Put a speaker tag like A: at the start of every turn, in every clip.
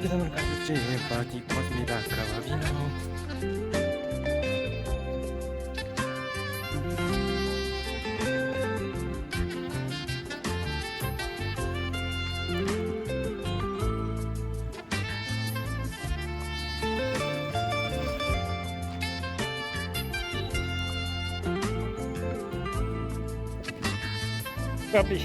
A: ተመልካቾች ባቲ ኳስ ሜዳ አካባቢ ነው። Gabi.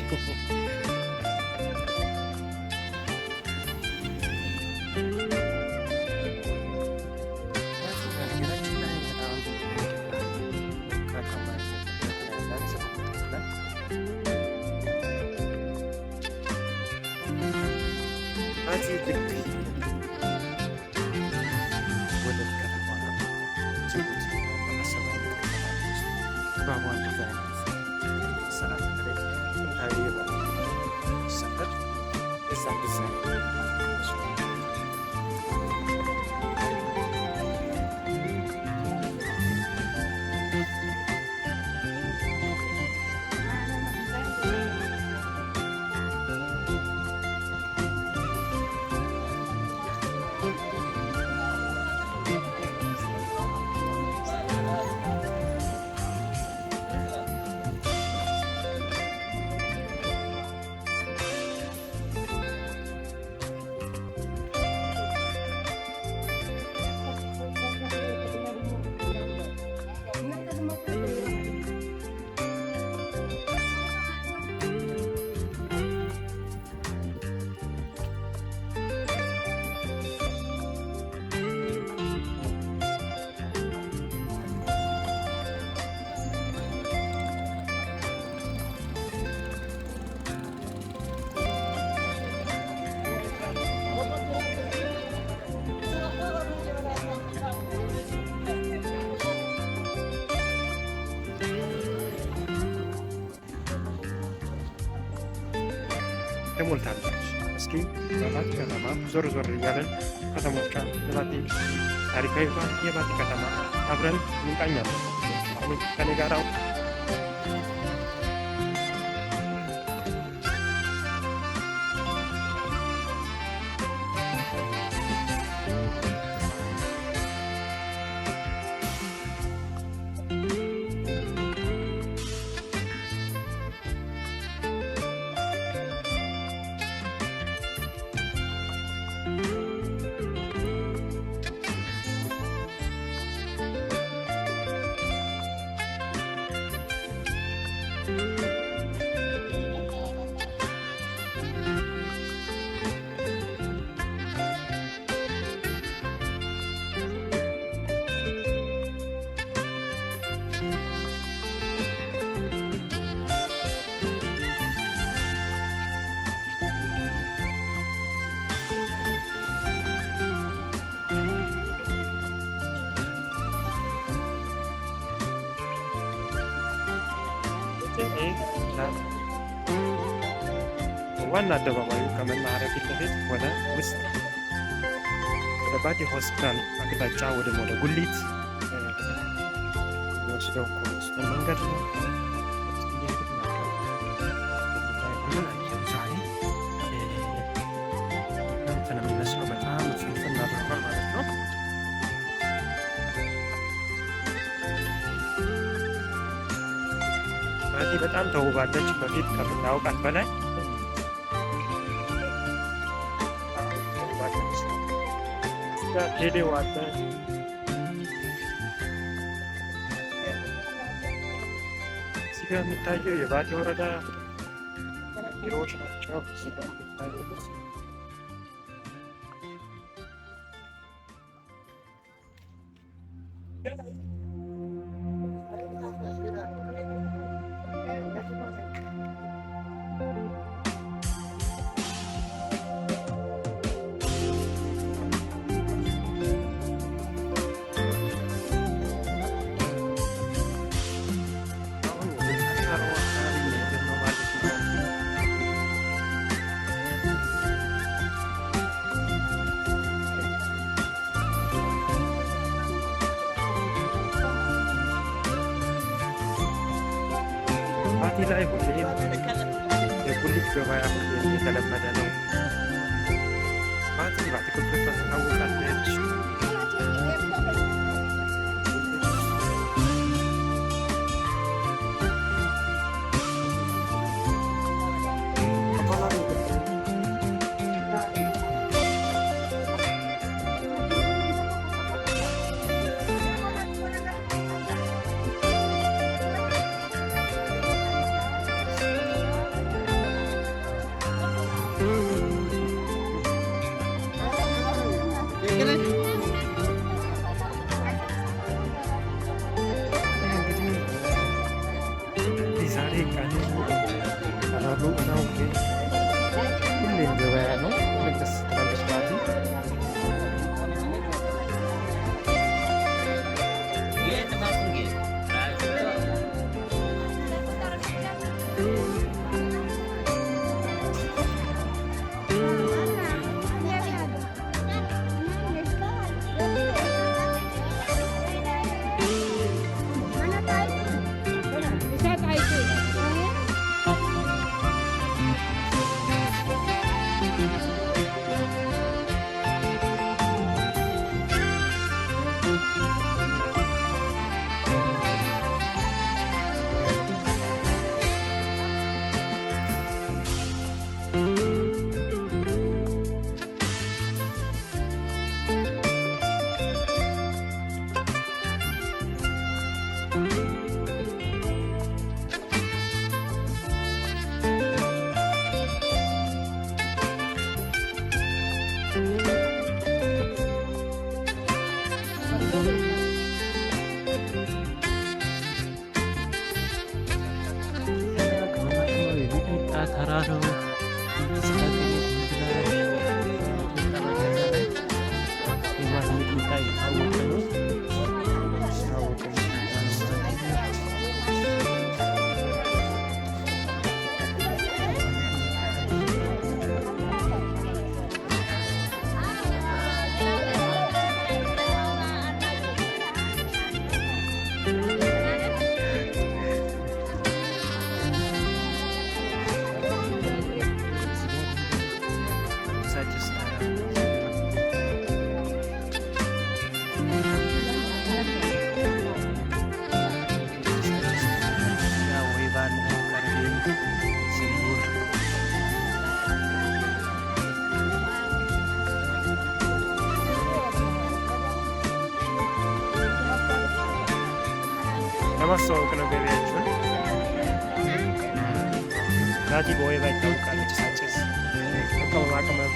A: ተሞልታለች። እስኪ በባቲ ከተማ ዞር ዞር እያለን ከተሞቿን የባቲ ታሪካዊ የባቲ ከተማ አብረን እንቃኛለን። አሁን ከኔ ጋር ዋና አደባባዩ ከመናኸሪያ ፊት ለፊት ወደ ውስጥ ወደ ባቲ ሆስፒታል አቅጣጫ ወደ ጉሊት የሚወስደው ኮብልስቶን መንገድ ነው። እንትን የሚመስለው በጣም ፍንፍና ብሏል ማለት ነው። ባቲ በጣም ተውባለች በፊት ከምናውቃት በላይ። ቴሌው አለ። እዚህ ጋር የሚታየው የባቲ ወረዳ ቢሮዎች ናቸው። እዚህ ጋር የሚታዩት ላይ ሁሌም የጉሊት ገበያ ሁሌም የተለመደ ነው። ባቲ በአትክልቶቿ ትታወቃለች። ዛሬ ቀን ረቡዕ ነው። ሁሌም ገበያ ነው። ደስ ትላለች ባቲ። ተራ ነው። ሚጥሚጣ የታወቀ ነው። ለማስተዋወቅ ነው ገበያችሁን። ናቲ በወይባ ይታወቃል። ጭሳጭስ ቅመማ ቅመም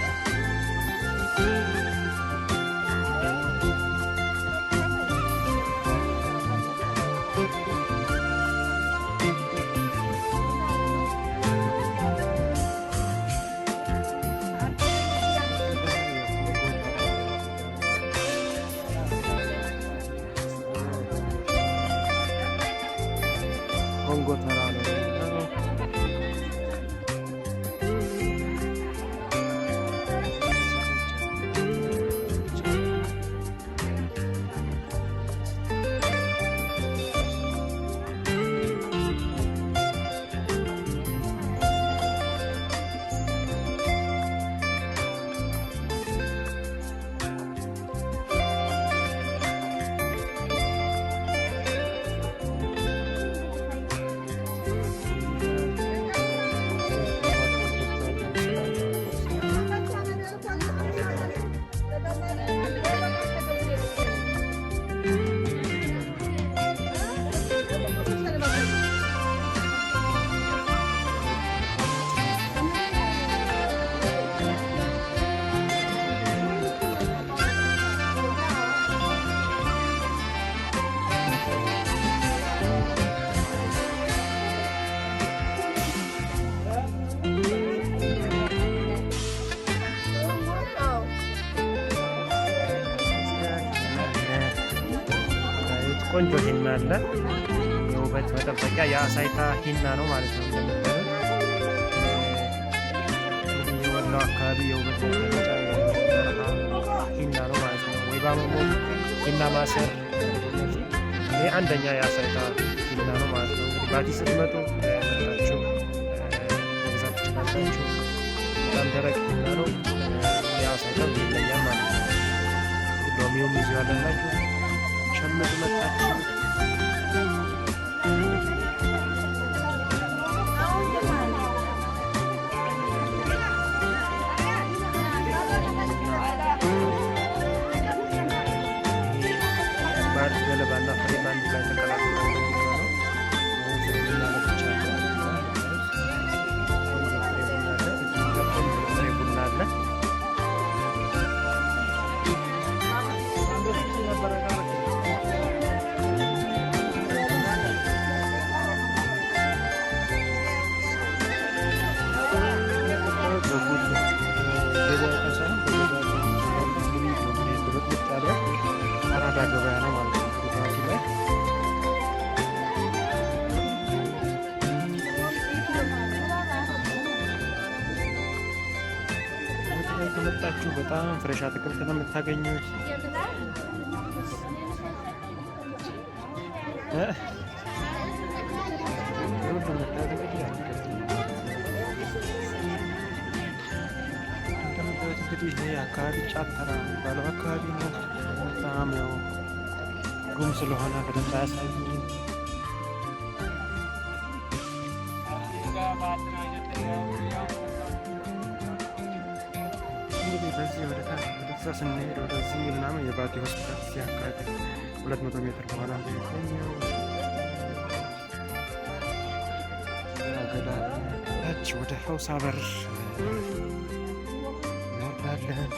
A: ኮንጎ ተራ ነው። ቆንጆ ሂና አለ። የውበት መጠበቂያ የአሳይታ ሂና ነው ማለት ነው። እንደምታዩት የወሎ አካባቢ የውበት መጠበቂያ ሂና ነው ማለት ነው። ወይ ባመሞ ሂና ማሰር ይህ አንደኛ የአሳይታ ሂና ነው ማለት ነው። እንግዲህ ባቲ ስትመጡ ትችላላችሁ። በጣም ደረቅ ቡና ነው። የሐዋሳ ጨው ይለያል ማለት ነው። ሎሚውም ይዞ ያለላችሁ ሸምቱ መጣችሁ። ገለባና ፍሬ በአንድ ላይ ተቀላቅሎ ቡና አለ። አራዳ ገበያ ነው ማለት ነው። ከመጣችሁ በጣም ፍሬሽ አትክልት ነው የምታገኙት። እንደምታዩት እንግዲህ ይሄ አካባቢ ጫተራ የሚባለው አካባቢ ነው። በጣም ያው ጉም ስለሆነ በደንብ አያሳይም። እንግዲህ በዚህ ወደዛ ስንሄድ ወደዚህ ምናምን የባቲ ሆስፒታል እዚህ አካባቢ 200 ሜትር በኋላ የሚገኘው ገዳች ወደ ሀውሳ በር እንወርዳለን።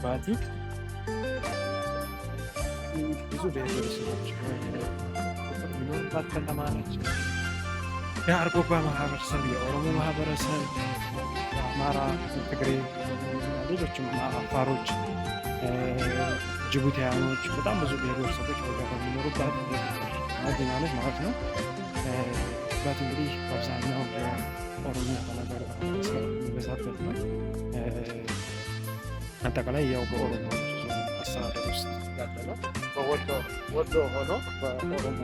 A: ባቲ ብዙ ብሔረሰቦች የሚኖሩባት ከተማ ነች። የአርጎባ ማህበረሰብ፣ የኦሮሞ ማህበረሰብ፣ የአማራ፣ ትግሬ፣ ሌሎችም አፋሮች፣ ጅቡቲያኖች በጣም ብዙ ብሔረሰቦች በጋራ የሚኖሩባት መዲና ነች ማለት ነው። ባቲ እንግዲህ በአብዛኛው የኦሮሞ ተናጋሪ ማህበረሰብ የሚበዛበት ነው። አጠቃላይ ያው በኦሮሞ አስተዳደር ውስጥ ያለ ነው። በወሎ ሆኖ በኦሮሞ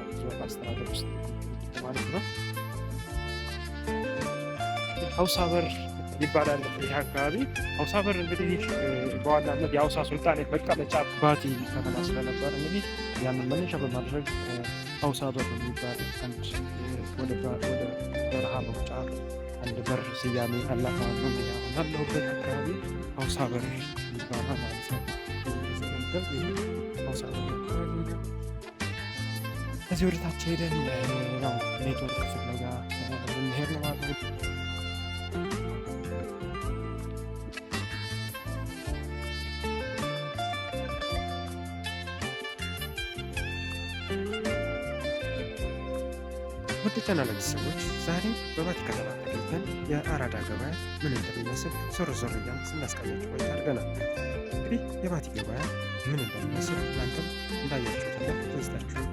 A: አስተዳደር ውስጥ ማለት ነው። ሀውሳ በር ይባላል ይህ አካባቢ። ሀውሳ በር እንግዲህ በዋናነት የሀውሳ ሱልጣኔት መቀመጫ ባቲ ከተማ ስለነበር እንግዲህ ያንን መነሻ በማድረግ ሀውሳ በር የሚባል አንድ ወደ በረሃ መውጫ አንድ በር ስያሜ አላት ማለት ነው። ያለሁበት አካባቢ ሀውሳ በር ይባላል ማለት ነው። ሀውሳ በር ከዚህ ወደ ታች ሄደን ያው ኔትወርክ ፍለጋ ልንሄድ ነው ማለት ነው። ውድ ቻናል ቤተሰቦች ዛሬ በባቲ ከተማ ተገኝተን የአራዳ ገበያ ምን እንደሚመስል ዞር ዞር እያልን ስናስቀምጥ ቆይታ አድርገናል። እንግዲህ የባቲ ገበያ ምን እንደሚመስል እናንተም እንዳያችሁትና ትዝታችሁ